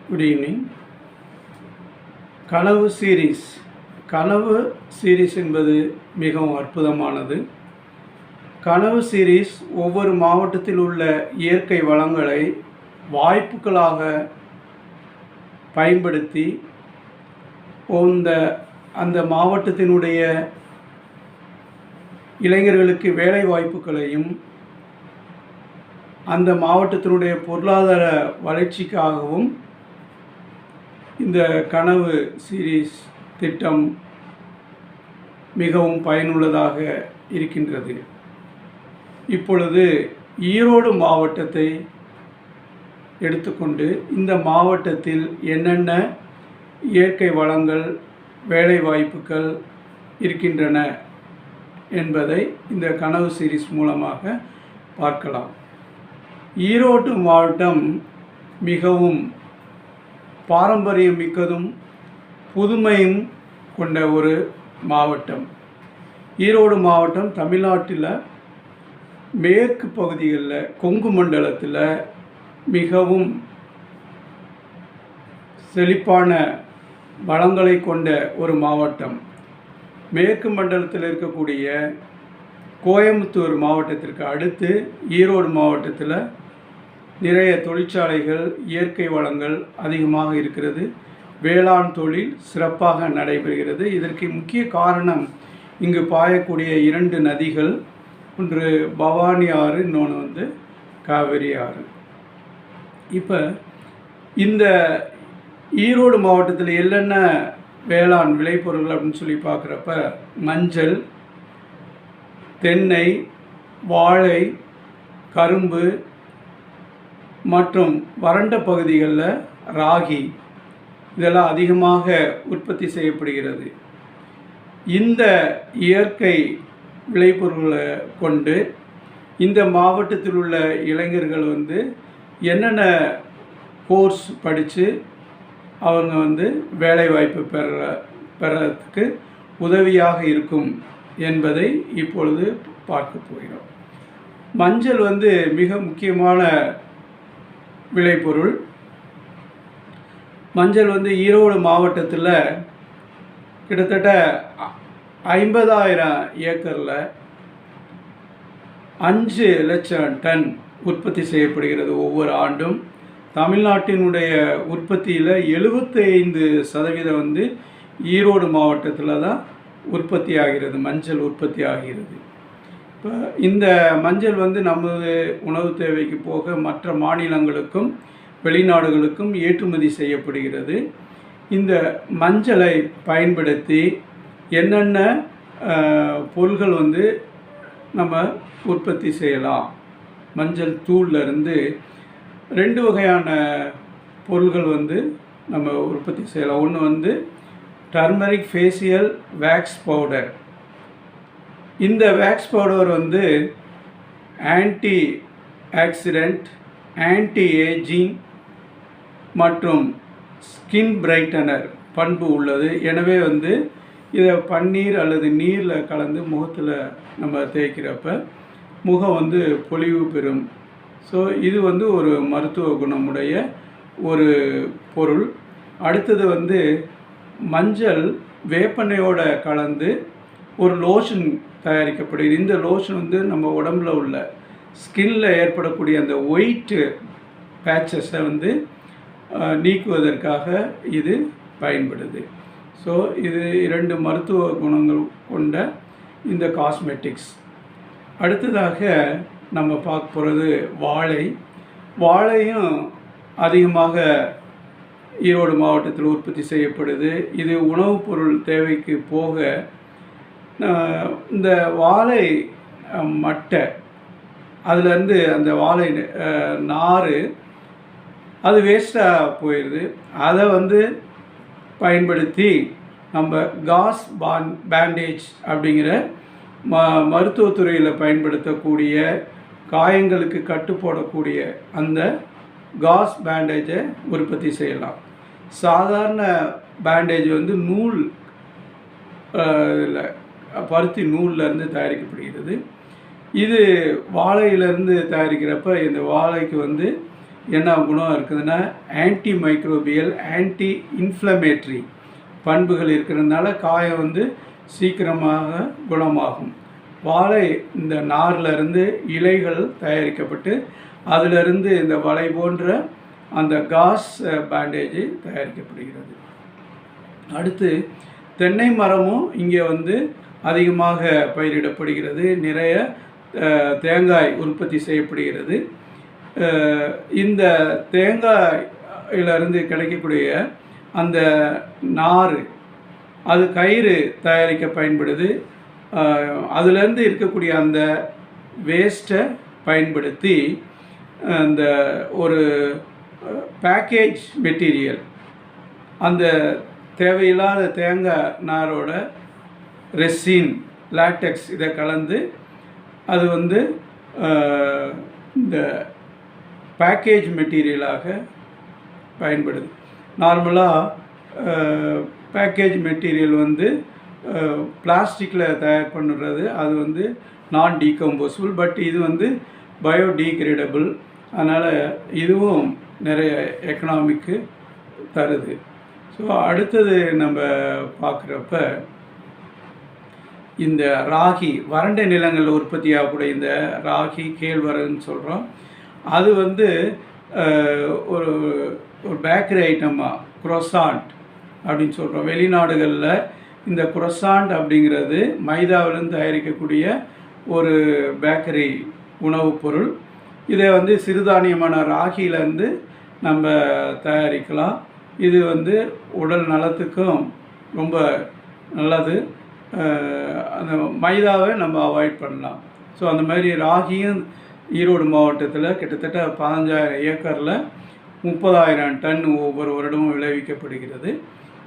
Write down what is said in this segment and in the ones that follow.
Good evening. கனவு series என்பது மிகவும் அற்புதமானது. கனவு சீரீஸ் ஒவ்வொரு மாவட்டத்தில் உள்ள இயற்கை வளங்களை வாய்ப்புகளாக பயன்படுத்தி அந்த மாவட்டத்தினுடைய இளைஞர்களுக்கு வேலை வாய்ப்புகளையும் அந்த மாவட்டத்தினுடைய பொருளாதார வளர்ச்சிக்காகவும் இந்த கனவு சீரீஸ் திட்டம் மிகவும் பயனுள்ளதாக இருக்கின்றது. இப்பொழுது ஈரோடு மாவட்டத்தை எடுத்துக்கொண்டு இந்த மாவட்டத்தில் என்னென்ன இயற்கை வளங்கள் வேலை வாய்ப்புகள் இருக்கின்றன என்பதை இந்த கனவு சீரீஸ் மூலமாக பார்க்கலாம். ஈரோடு மாவட்டம் மிகவும் பாரம்பரியம் மிக்கதும் புதுமையும் கொண்ட ஒரு மாவட்டம். ஈரோடு மாவட்டம் தமிழ்நாட்டில் மேற்கு பகுதிகளில் கொங்கு மண்டலத்தில் மிகவும் செழிப்பான வளங்களை கொண்ட ஒரு மாவட்டம். மேற்கு மண்டலத்தில் இருக்கக்கூடிய கோயம்புத்தூர் மாவட்டத்திற்கு அடுத்து ஈரோடு மாவட்டத்தில் நிறைய தொழிற்சாலைகள் இயற்கை வளங்கள் அதிகமாக இருக்கிறது. வேளாண் தொழில் சிறப்பாக நடைபெறுகிறது. இதற்கு முக்கிய காரணம் இங்கு பாயக்கூடிய 2 நதிகள், ஒன்று பவானி ஆறு, இன்னொன்று காவிரி ஆறு. இப்போ இந்த ஈரோடு மாவட்டத்தில் என்னென்ன வேளாண் விளைபொருட்கள் அப்படின்னு சொல்லி பார்க்குறப்ப மஞ்சள், தென்னை, வாழை, கரும்பு மற்றும் வறண்ட பகுதிகளில் ராகி இதெல்லாம் அதிகமாக உற்பத்தி செய்யப்படுகிறது. இந்த இயற்கை விளைபொருட்களை கொண்டு இந்த மாவட்டத்தில் உள்ள இளைஞர்கள் என்னென்ன கோர்ஸ் படித்து அவங்க வேலைவாய்ப்பு பெறறதுக்கு உதவியாக இருக்கும் என்பதை இப்பொழுது பார்க்க போகிறோம். மஞ்சள் மிக முக்கியமான விளைபொருள். மஞ்சள் ஈரோடு மாவட்டத்தில் கிட்டத்தட்ட 50,000 ஏக்கரில் 5 லட்சம் டன் உற்பத்தி செய்யப்படுகிறது ஒவ்வொரு ஆண்டும். தமிழ்நாட்டினுடைய உற்பத்தியில் 75% ஈரோடு மாவட்டத்தில் தான் உற்பத்தி ஆகிறது, மஞ்சள் உற்பத்தி ஆகிறது. இப்போ இந்த மஞ்சள் நமது உணவு தேவைக்கு போக மற்ற மாநிலங்களுக்கும் வெளிநாடுகளுக்கும் ஏற்றுமதி செய்யப்படுகிறது. இந்த மஞ்சளை பயன்படுத்தி என்னென்ன பொருள்கள் நம்ம உற்பத்தி செய்யலாம். மஞ்சள் தூள்லேருந்து 2 வகையான பொருள்கள் நம்ம உற்பத்தி செய்யலாம். ஒன்று டர்மரிக் ஃபேஷியல் வேக்ஸ் பவுடர். இந்த wax powder anti accident, anti ageing மற்றும் ஸ்கின் பிரைட்டனர் பண்பு உள்ளது. எனவே இதை பன்னீர் அல்லது நீரில் கலந்து முகத்தில் நம்ம தேய்க்கிறப்ப முகம் பொலிவு பெறும். ஸோ இது ஒரு மருத்துவ குணமுடைய ஒரு பொருள். அடுத்தது மஞ்சள் வேப்பெண்ணெயோடு கலந்து ஒரு லோஷன் தயாரிக்கப்படுகிறது. இந்த லோஷன் நம்ம உடம்பில் உள்ள ஸ்கின்னில் ஏற்படக்கூடிய அந்த ஒயிட் பேச்சஸை நீக்குவதற்காக இது பயன்படுது. ஸோ இது 2 மருத்துவ குணங்கள் கொண்ட இந்த காஸ்மெட்டிக்ஸ். அடுத்ததாக நம்ம பார்க்க போகிறது வாழை. வாழையும் அதிகமாக ஈரோடு மாவட்டத்தில் உற்பத்தி செய்யப்படுது. இது உணவுப் பொருள் தேவைக்கு போக இந்த வாழை மட்டை, அதுலேருந்து அந்த வாழை நார் அது வேஸ்ட்டாக போயிடுது. அதை பயன்படுத்தி நம்ம காஸ் பேண்டேஜ் அப்படிங்கிற மருத்துவத்துறையில் பயன்படுத்தக்கூடிய காயங்களுக்கு கட்டு போடக்கூடிய அந்த காஸ் பேண்டேஜை உற்பத்தி செய்யலாம். சாதாரண பேண்டேஜ் நூல் பருத்தி நூல்லேருந்து தயாரிக்கப்படுகிறது. இது வாழையிலேருந்து தயாரிக்கிறப்ப இந்த வாழைக்கு என்ன குணம் இருக்குதுன்னா ஆன்டி மைக்ரோபியல், ஆன்டி இன்ஃப்ளமேட்ரி பண்புகள் இருக்கிறதுனால காயம் வந்து சீக்கிரமாக குணமாகும். வாழை இந்த நார்லேருந்து இலைகள் தயாரிக்கப்பட்டு அதிலிருந்து இந்த வலை போன்ற அந்த காஸ் பேண்டேஜ் தயாரிக்கப்படுகிறது. அடுத்து தென்னை மரமும் இங்கே வந்து அதிகமாக பயிரிடப்படுகிறது. நிறைய தேங்காய் உற்பத்தி செய்யப்படுகிறது. இந்த தேங்காயிலிருந்து கிடைக்கக்கூடிய அந்த நார் அது கயிறு தயாரிக்க பயன்படுது. அதிலேருந்து இருக்கக்கூடிய அந்த வேஸ்ட்டை பயன்படுத்தி அந்த ஒரு பேக்கேஜ் மெட்டீரியல், அந்த தேவையில்லாத தேங்காய் நாரோட ரெசின், லாட்டெக்ஸ் இதை கலந்து அது வந்து இந்த பேக்கேஜ் மெட்டீரியலாக பயன்படுது. நார்மலாக பேக்கேஜ் மெட்டீரியல் வந்து பிளாஸ்டிக்கில் தயார் பண்ணுறது அது வந்து நான் டீகம்போசபிள், பட் இது வந்து பயோடீக்ரேடபிள். அதனால் இதுவும் நிறைய எக்கனாமிக்கு தருது. ஸோ அடுத்தது நம்ம பார்க்குறப்ப இந்த ராகி, வறண்ட நிலங்களில் உற்பத்தி ஆகக்கூடிய இந்த ராகி, கேழ்வரகுன்னு சொல்கிறோம். அது வந்து ஒரு ஒரு பேக்கரி ஐட்டமாக குரோசாண்ட் அப்படின்னு சொல்கிறோம். வெளிநாடுகளில் இந்த குரோசாண்ட் அப்படிங்கிறது மைதாவிலிருந்து தயாரிக்கக்கூடிய ஒரு பேக்கரி உணவுப் பொருள். இதை வந்து சிறுதானியமான ராகியிலேருந்து நம்ம தயாரிக்கலாம். இது வந்து உடல் நலத்துக்கும் ரொம்ப நல்லது. அந்த மைதாவை நம்ம அவாய்ட் பண்ணலாம். ஸோ அந்த மாதிரி ராகியும் ஈரோடு மாவட்டத்தில் கிட்டத்தட்ட 15,000 ஏக்கரில் 30,000 டன் ஒவ்வொரு வருடமும் விளைவிக்கப்படுகிறது.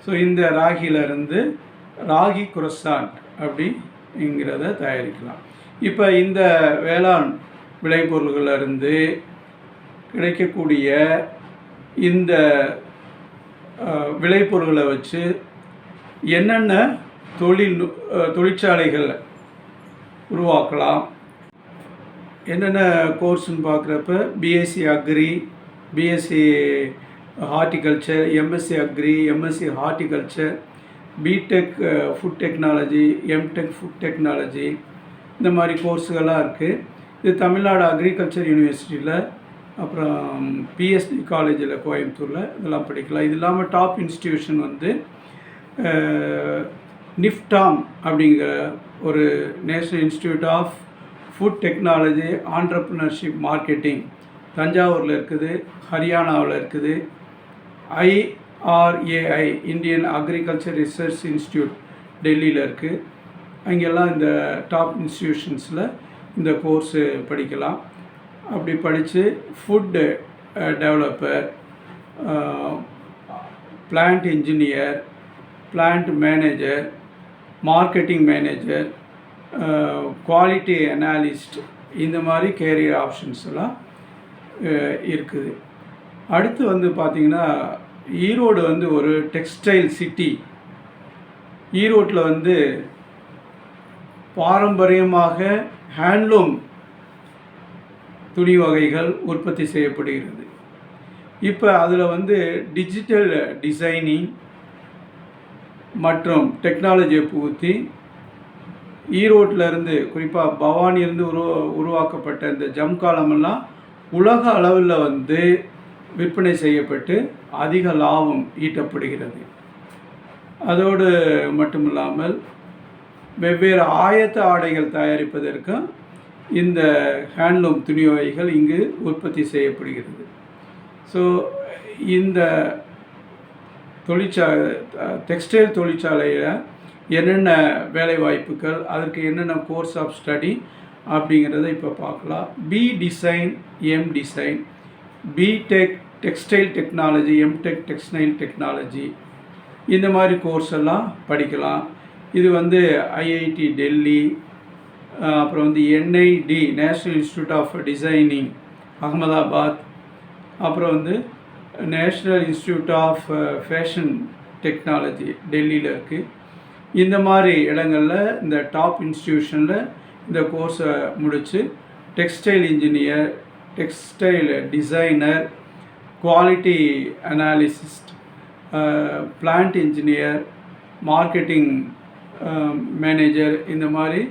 ஸோ இந்த ராகியிலிருந்து ராகி குரோசாண்ட் அப்படிங்கிறத தயாரிக்கலாம். இப்போ இந்த வேளாண் விளைபொருள்களிலிருந்து கிடைக்கக்கூடிய இந்த விளைபொருள்களை வச்சு என்னென்ன தொழிற்சாலைகள் உருவாக்கலாம், என்னென்ன கோர்ஸ்ன்னு பார்க்குறப்ப BSc agri, BSc horticulture, MSc agri, MSc horticulture, BTech food technology, MTech food technology, இந்த மாதிரி கோர்ஸுகள்லாம் இருக்குது. இது தமிழ்நாடு அக்ரிகல்ச்சர் யூனிவர்சிட்டியில், அப்புறம் பிஎஸ்டி காலேஜில் கோயம்புத்தூரில் இதெல்லாம் படிக்கலாம். இது இல்லாமல் டாப் இன்ஸ்டிடியூஷன் வந்து நிஃப்டாம் அப்படிங்கிற ஒரு national institute of food technology entrepreneurship marketing தஞ்சாவூரில் இருக்குது, ஹரியானாவில் இருக்குது. IRAI Indian agriculture research institute டெல்லியில் இருக்குது. அங்கெல்லாம் இந்த டாப் இன்ஸ்டிடியூஷன்ஸில் இந்த கோர்ஸு படிக்கலாம். அப்படி படித்து food developer, plant engineer, plant manager, marketing manager, quality analyst, இந்த மாதிரி கேரியர் ஆப்ஷன்ஸ் எல்லாம் இருக்குது. அடுத்து வந்து பார்த்திங்கன்னா ஈரோடு வந்து ஒரு டெக்ஸ்டைல் சிட்டி. ஈரோட்டில் வந்து பாரம்பரியமாக ஹேண்ட்லூம் துணி வகைகள் உற்பத்தி செய்யப்படுகிறது. இப்போ அதில் வந்து டிஜிட்டல் டிசைனிங் மற்றும் டெக்னாலஜியை புகுத்தி ஈரோட்டிலேருந்து, குறிப்பாக பவானியிலேருந்து உருவாக்கப்பட்ட இந்த ஜம்காலமெல்லாம் உலக அளவில் வந்து விற்பனை செய்யப்பட்டு அதிக லாபம் ஈட்டப்படுகிறது. அதோடு மட்டும் இல்லாமல் வெவ்வேறு ஆயத்த ஆடைகள் தயாரிப்பதற்கும் இந்த ஹேண்ட்லூம் துணி வகைகள் இங்கு உற்பத்தி செய்யப்படுகிறது. ஸோ இந்த டெக்ஸ்டைல் தொழிற்சாலையில் என்னென்ன வேலை வாய்ப்புகள், அதற்கு என்னென்ன கோர்ஸ் ஆஃப் ஸ்டடி அப்படிங்கிறத இப்போ பார்க்கலாம். B design, M design, BTech textile technology, MTech textile technology, இந்த மாதிரி கோர்ஸ் எல்லாம் படிக்கலாம். இது வந்து ஐஐடி டெல்லி, அப்புறம் வந்து NID national institute of designing Ahmedabad, அப்புறம் வந்து national institute of fashion technology டெல்லியில் இருக்குது. இந்த மாதிரி இடங்களில் இந்த டாப் இன்ஸ்டிடியூஷனில் இந்த கோர்ஸை முடித்து textile engineer, textile designer, quality அனாலிசிஸ்ட், plant engineer, marketing manager, இந்த மாதிரி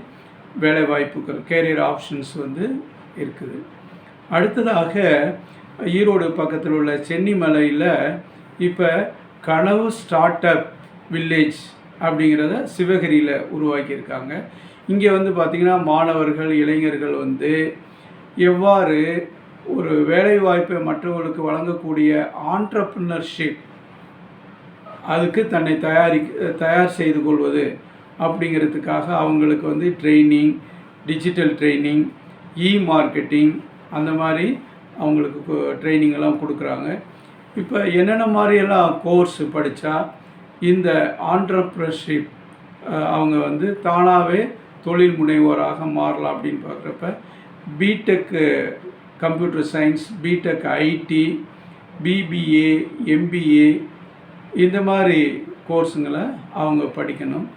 வேலைவாய்ப்புகள் கேரியர் ஆப்ஷன்ஸ் வந்து இருக்குது. அடுத்ததாக ஈரோடு பக்கத்தில் உள்ள சென்னிமலையில் இப்போ கனவு ஸ்டார்ட் அப் வில்லேஜ் அப்படிங்கிறத சிவகிரியில் உருவாக்கியிருக்காங்க. இங்கே வந்து பார்த்திங்கன்னா மாணவர்கள், இளைஞர்கள் வந்து எவ்வாறு ஒரு வேலைவாய்ப்பை மற்றவர்களுக்கு வழங்கக்கூடிய ஆண்டர்ப்ரனர்ஷிப், அதுக்கு தன்னை தயார் செய்து கொள்வது அப்படிங்கிறதுக்காக அவங்களுக்கு வந்து ட்ரைனிங், டிஜிட்டல் ட்ரைனிங், மார்க்கெட்டிங், அந்த மாதிரி அவங்களுக்கு ட்ரைனிங் எல்லாம் கொடுக்குறாங்க. இப்போ என்னென்ன மாதிரியெல்லாம் கோர்ஸ் படித்தா இந்த ஆண்டர்ப்ரனர்ஷிப் அவங்க வந்து தானாகவே தொழில் முனைவோராக மாறலாம் அப்படின்னு பார்க்குறப்ப BTech computer science, BTech IT, BBA, MBA, இந்த மாதிரி கோர்ஸுங்களை அவங்க படிக்கணும்.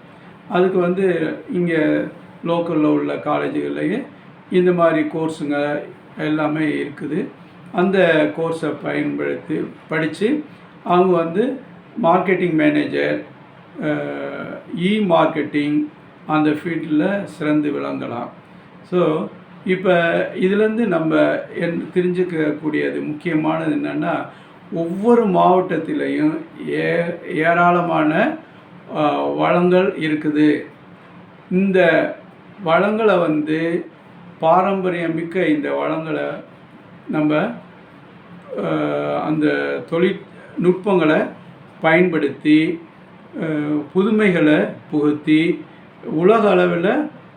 அதுக்கு வந்து இங்கே லோக்கலில் உள்ள காலேஜுகள்லேயே இந்த மாதிரி கோர்ஸுங்க எல்லாமே இருக்குது. அந்த கோர்ஸை பயன்படுத்தி படித்து அவங்க வந்து மார்க்கெட்டிங் மேனேஜர், மார்க்கெட்டிங் அந்த ஃபீல்டில் சிறந்து விளங்கலாம். ஸோ இப்போ இதுலேருந்து நம்ம தெரிஞ்சுக்கக்கூடியது முக்கியமானது என்னென்னா, ஒவ்வொரு மாவட்டத்திலையும் ஏராளமான வளங்கள் இருக்குது. இந்த வளங்களை வந்து பாரம்பரியமிக்க இந்த வளங்களை நம்ம அந்த தொழில்நுட்பங்களை பயன்படுத்தி புதுமைகளை புகுத்தி உலக அளவில்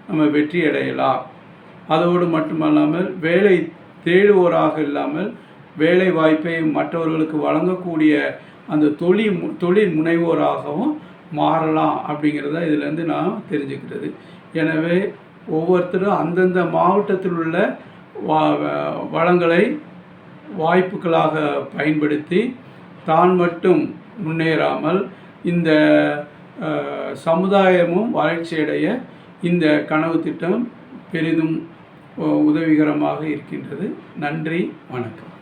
நம்ம வெற்றி அடையலாம். அதோடு மட்டுமல்லாமல் வேலை தேடுவோராக இல்லாமல் வேலை வாய்ப்பை மற்றவர்களுக்கு வழங்கக்கூடிய அந்த தொழில் முனைவோராகவும் மாறலாம் அப்படிங்கிறத இதிலேருந்து நான் தெரிஞ்சுக்கிறது. எனவே ஒவ்வொருத்தரும் அந்தந்த மாவட்டத்தில் உள்ள வளங்களை வாய்ப்புகளாக பயன்படுத்தி தான் மட்டும் முன்னேறாமல் இந்த சமுதாயமும் வளர்ச்சியடைய இந்த கனவு திட்டம் பெரிதும் உதவிகரமாக இருக்கின்றது. நன்றி, வணக்கம்.